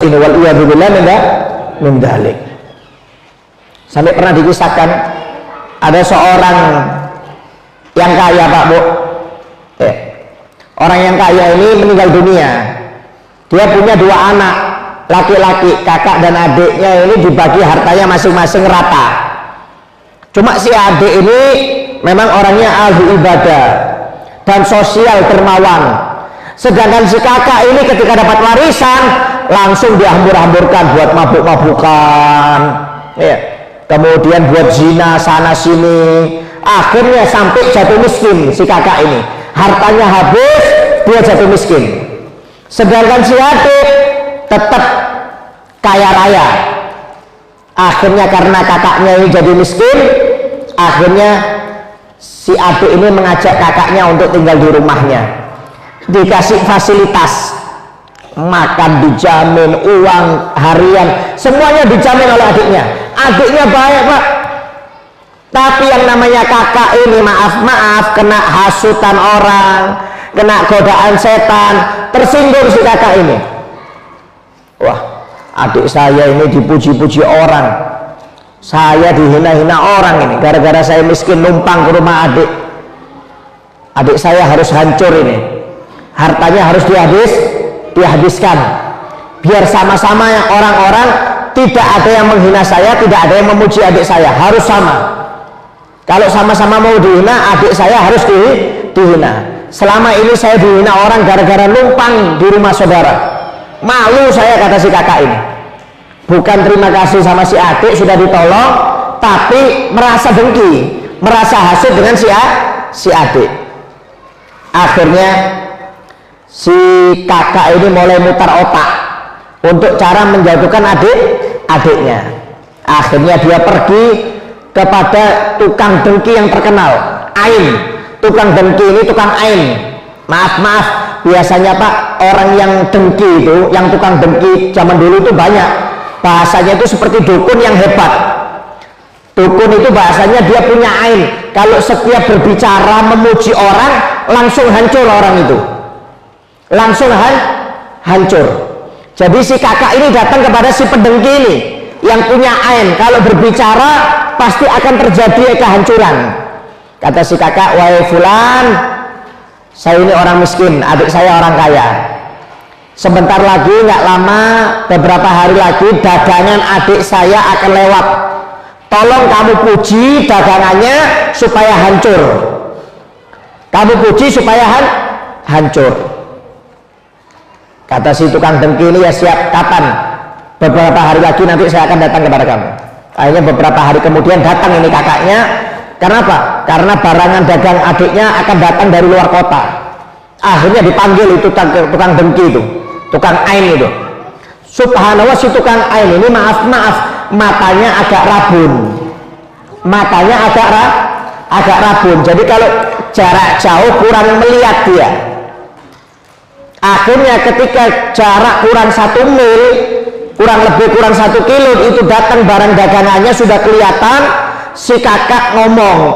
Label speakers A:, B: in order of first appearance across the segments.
A: ini, wal iyadzubillah min dzalik. Sampai pernah dikisahkan ada seorang yang kaya, Pak Bu. Orang yang kaya ini meninggal dunia. Dia punya 2 anak laki-laki, kakak dan adiknya ini dibagi hartanya masing-masing rata. Cuma si adik ini memang orangnya ahli ibadah dan sosial dermawan. Sedangkan si kakak ini ketika dapat warisan langsung dihambur-hamburkan buat mabuk-mabukan, kemudian buat zina sana sini. Akhirnya sampai jatuh miskin si kakak ini. Hartanya habis, dia jatuh miskin. Sedangkan si adik tetap kaya raya. Akhirnya karena kakaknya ini jadi miskin, akhirnya si adik ini mengajak kakaknya untuk tinggal di rumahnya. Dikasih fasilitas, makan dijamin, uang harian, semuanya dijamin oleh adiknya. Adiknya baik, Pak. Tapi yang namanya kakak ini maaf kena hasutan orang, kena godaan setan, tersinggung si kakak ini. Wah, adik saya ini dipuji-puji orang, saya dihina-hina orang ini gara-gara saya miskin numpang ke rumah adik. Adik saya harus hancur ini, hartanya harus dihabiskan biar sama-sama yang orang-orang tidak ada yang menghina saya, tidak ada yang memuji adik saya, harus sama. Kalau sama-sama mau dihina, adik saya harus dihina. Selama ini saya dihina orang gara-gara numpang di rumah saudara. Malu saya, kata si kakak ini. Bukan terima kasih sama si adik sudah ditolong, tapi merasa dengki, merasa hasut dengan si adik. Akhirnya si kakak ini mulai mutar otak untuk cara menjatuhkan adiknya. Akhirnya dia pergi kepada tukang dengki yang terkenal, Ain. Tukang dengki ini tukang Ain. Maaf, biasanya Pak, orang yang dengki itu, yang tukang dengki zaman dulu itu banyak. Bahasanya itu seperti dukun yang hebat. Dukun itu bahasanya dia punya Ain. Kalau setiap berbicara memuji orang, langsung hancur orang itu. Langsung hancur. Jadi si kakak ini datang kepada si pendengki ini yang punya Ain. Kalau berbicara pasti akan terjadi kehancuran. Kata si kakak, wahai fulan, saya ini orang miskin, adik saya orang kaya. Sebentar lagi, nggak lama, beberapa hari lagi dagangan adik saya akan lewat. Tolong kamu puji dagangannya supaya hancur. Kamu puji supaya hancur. Kata si tukang dengki ini, ya siap, kapan? Beberapa hari lagi nanti saya akan datang kepada kamu. Akhirnya beberapa hari kemudian datang ini kakaknya. Karena apa? Karena barangan dagang adiknya akan datang dari luar kota. Akhirnya dipanggil itu tukang dengki itu, tukang Ain itu. Subhanallah, si tukang Ain ini maaf matanya agak rabun. Matanya agak rabun. Jadi kalau jarak jauh kurang melihat dia. Akhirnya ketika jarak kurang 1 mil, kurang 1 kilo, itu datang barang dagangannya sudah kelihatan. Si kakak ngomong,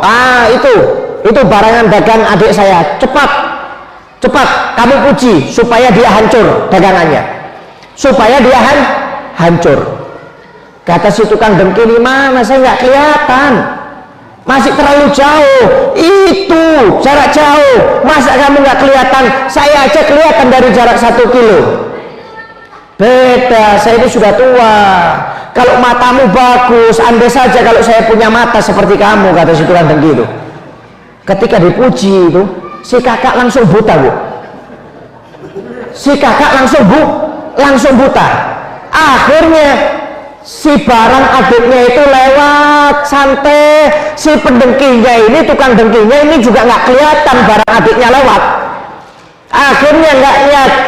A: itu barangan dagang adik saya, cepat kamu puji supaya dia hancur dagangannya, supaya dia hancur. Kata si tukang dengki ini, mana saya nggak kelihatan, masih terlalu jauh, itu jarak jauh, masa kamu nggak kelihatan, saya aja kelihatan dari jarak 1 kilo. Beda, saya ini sudah tua. Kalau matamu bagus, andai saja kalau saya punya mata seperti kamu, kata si tukang dengki itu. Ketika dipuji itu, si kakak langsung buta, Bu. Si kakak langsung buta. Akhirnya si barang adiknya itu lewat santai. Si pendengkinya ini, tukang dengkinya ini juga nggak kelihatan barang adiknya lewat. Akhirnya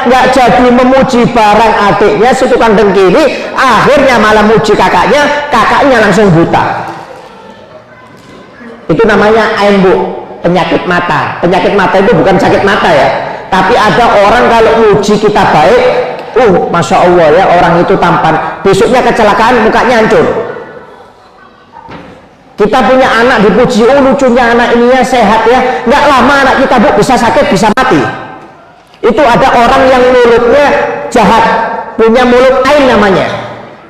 A: nggak jadi memuji barang adiknya si tukang dengki ini, akhirnya malah muji kakaknya langsung buta. Itu namanya Ain, Bu, penyakit mata. Penyakit mata itu bukan sakit mata ya, tapi ada orang kalau muji kita baik, masya Allah ya, orang itu tampan, besoknya kecelakaan mukanya hancur. Kita punya anak dipuji, lucunya anak ini ya, sehat ya, nggak lama anak kita, Bu, bisa sakit, bisa mati. Itu ada orang yang mulutnya jahat, punya mulut ain namanya.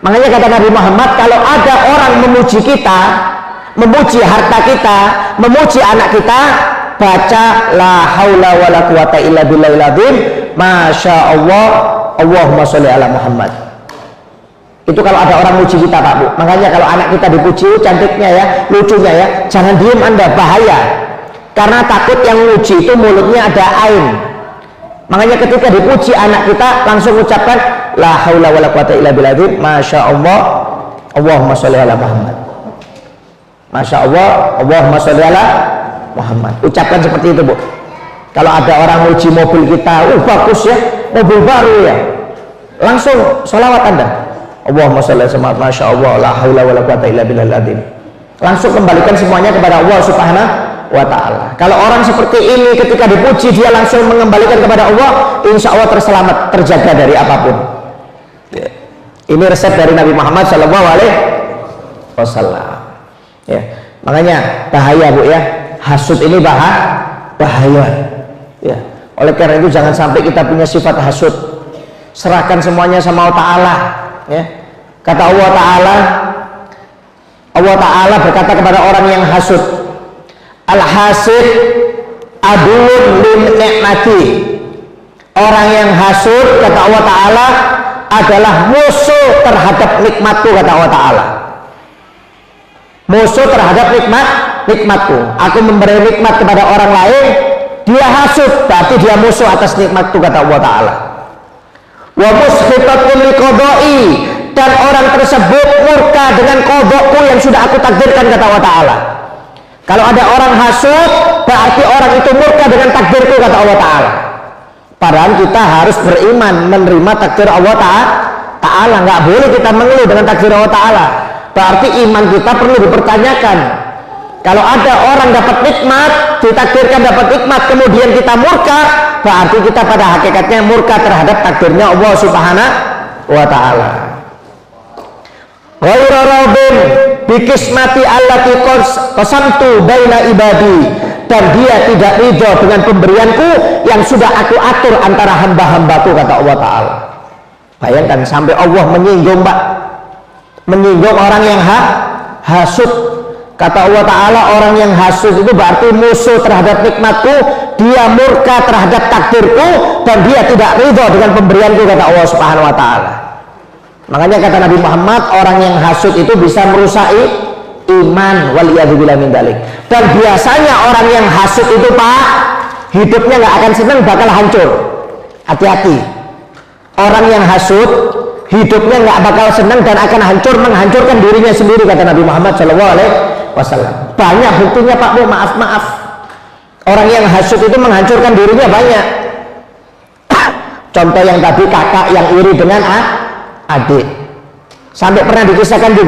A: Makanya kata Nabi Muhammad, kalau ada orang memuji kita, memuji harta kita, memuji anak kita, baca la haula wala quwata illa billahil azim, masya Allah, Allahumma sholli ala Muhammad. Itu kalau ada orang muji kita, Pak Bu. Makanya kalau anak kita dipuji, cantiknya ya, lucunya ya, jangan diem Anda, bahaya. Karena takut yang muji itu mulutnya ada ain. Makanya ketika dipuji anak kita, langsung ucapkan la haula wala quwata illa billahil azim, masya Allah, Allahumma sholli ala Muhammad. Masya Allah, Allahumma sholli ala Muhammad. Ucapkan seperti itu, Bu. Kalau ada orang muji mobil kita, bagus ya, mobil baru ya, langsung sholawat Anda, Allahumma sholli ala Muhammad, masya Allah, la haula wala quwata illa billahil azim. Langsung kembalikan semuanya kepada Allah Subhanahu wa ta'ala. Kalau orang seperti ini ketika dipuji dia langsung mengembalikan kepada Allah, insya Allah terselamat, terjaga dari apapun. Ini resep dari Nabi Muhammad Shallallahu Alaihi Wasallam. Ya, makanya bahaya Bu ya, hasud ini bahaya. Ya, oleh karena itu jangan sampai kita punya sifat hasud. Serahkan semuanya sama Allah Ta'ala. Ya, kata Allah Ta'ala berkata kepada orang yang hasud, al-hasid adun lin ni'mati. Orang yang hasud, kata Allah Ta'ala, adalah musuh terhadap nikmatku, kata Allah Ta'ala. Musuh terhadap nikmatku. Aku memberi nikmat kepada orang lain, dia hasud, berarti dia musuh atas nikmatku, kata Allah Ta'ala. Wa muskhitatun liqadai, dan orang tersebut murka dengan qada'ku yang sudah aku takdirkan, kata Allah Ta'ala. Kalau ada orang hasud, berarti orang itu murka dengan takdirku, kata Allah Ta'ala. Padahal kita harus beriman, menerima takdir Allah Ta'ala. Nggak boleh kita mengeluh dengan takdir Allah Ta'ala. Berarti iman kita perlu dipertanyakan. Kalau ada orang dapat nikmat, ditakdirkan dapat nikmat, kemudian kita murka, berarti kita pada hakikatnya murka terhadap takdirnya Allah Subhanahu wa Ta'ala. Ghairu radin bikismati allati qasamtu baina ibadi, dan dia tidak ridho dengan pemberianku yang sudah aku atur antara hamba-hambaku, kata Allah Ta'ala. Bayangkan sampai Allah menyinggung, Pak, menyinggung orang yang hasud. Kata Allah Ta'ala, orang yang hasud itu berarti musuh terhadap nikmatku, dia murka terhadap takdirku, dan dia tidak ridho dengan pemberianku, kata Allah Subhanahu wa Ta'ala. Makanya kata Nabi Muhammad, orang yang hasud itu bisa merusaki iman, waliyadzubillah min dzalik. Dan biasanya orang yang hasud itu, Pak, hidupnya nggak akan senang, bakal hancur. Hati-hati. Orang yang hasud hidupnya nggak bakal senang dan akan hancur, menghancurkan dirinya sendiri, kata Nabi Muhammad SAW. Banyak buktinya, Pak Bu, maaf. Orang yang hasud itu menghancurkan dirinya banyak. Contoh yang tadi, kakak yang iri dengan adik. Sampai pernah dikisahkan juga